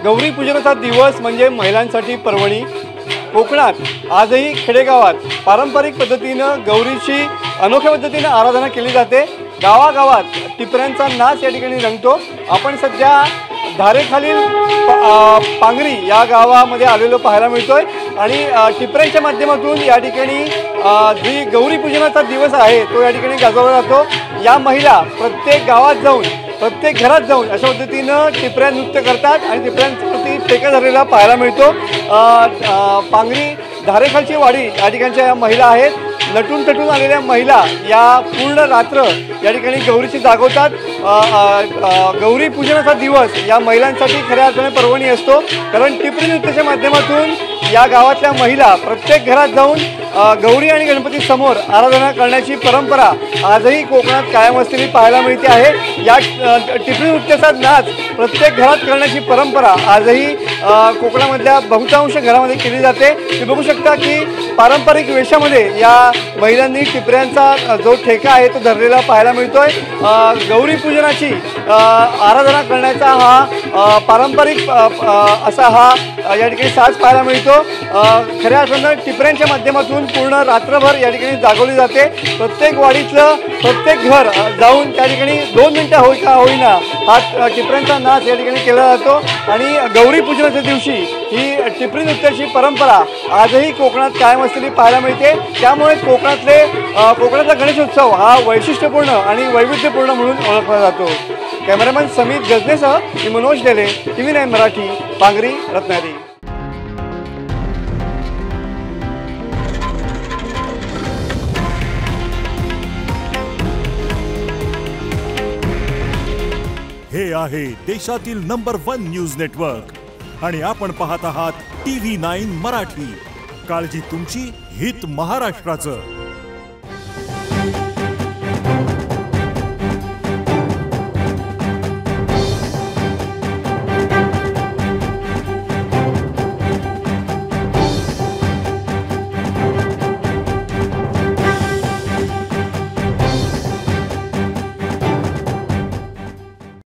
गौरी पूजनाचा दिवस म्हणजे महिलांसाठी पर्वणी। कोकणात आजही खेडेगावात पारंपरिक पद्धतीनं गौरीची अनोख्या पद्धतीनं आराधना केली जाते। गावागावात टिपऱ्यांचा नाच या ठिकाणी रंगतो। आपण सध्या धारेखालील पांगरी या गावामध्ये आलेलो पाहायला मिळतोय आणि टिपऱ्यांच्या माध्यमातून या ठिकाणी जी गौरी पूजनाचा दिवस आहे तो या ठिकाणी गाजवला जातो। या महिला प्रत्येक गावात जाऊन प्रत्येक घरात जाऊन अशा पद्धतीनं टिपऱ्या नृत्य करतात आणि टिपऱ्यांवरती ठेका धरलेला पाहायला मिळतो। पांगरी धारेखालची वाडी या ठिकाणच्या महिला आहेत। नटून तटून आलेल्या महिला या पूर्ण रात्र या ठिकाणी गौरीची जागवतात। गौरी पूजनाचा दिवस या महिलांसाठी खऱ्या अर्थाने पर्वणी असतो, कारण टिपरी नृत्याच्या माध्यमातून या गावातल्या महिला प्रत्येक घरात जाऊन गौरी आणि गणपती समोर आराधना करण्याची परंपरा आजही कोकणात कायम असलेली पाहायला मिळते आहे। या टिपरी नृत्याचा नाच प्रत्येक घरात करण्याची परंपरा आजही कोकणामधल्या बहुतांश घरामध्ये केली जाते। तुम्ही बघू शकता की पारंपरिक वेशामध्ये या महिलांनी टिपऱ्यांचा जो ठेका आहे तो धरलेला पाहायला मिळतोय। गौरी पूजनाची आराधना करण्याचा हा पारंपरिक असा हा या ठिकाणी साज पाहायला मिळतो। खऱ्या अर्थानं टिपऱ्यांच्या माध्यमातून पूर्ण रात्रभर या ठिकाणी जागवली जाते। प्रत्येक वाडीतलं प्रत्येक घर जाऊन त्या ठिकाणी 2 मिनिटं होईना हा टिपऱ्यांचा नाच या ठिकाणी केला जातो आणि गौरी पूजनाच्या दिवशी ही टिपरी नृत्याची परंपरा आजही कोकणात कायम असलेली पाहायला मिळते। त्यामुळे कोकणातला गणेशोत्सव हा वैशिष्ट्यपूर्ण आणि वैविध्यपूर्ण म्हणून ओळखला जातो। कॅमेरामॅन समीत गजनेसह मी मनोज डेले, TV9 मराठी, पांगरी, रत्नागिरी। हे आहे देशातील नंबर 1 न्यूज नेटवर्क आणि आपण पाहत आहात TV9 मराठी। काळजी तुमची, हित महाराष्ट्राचं।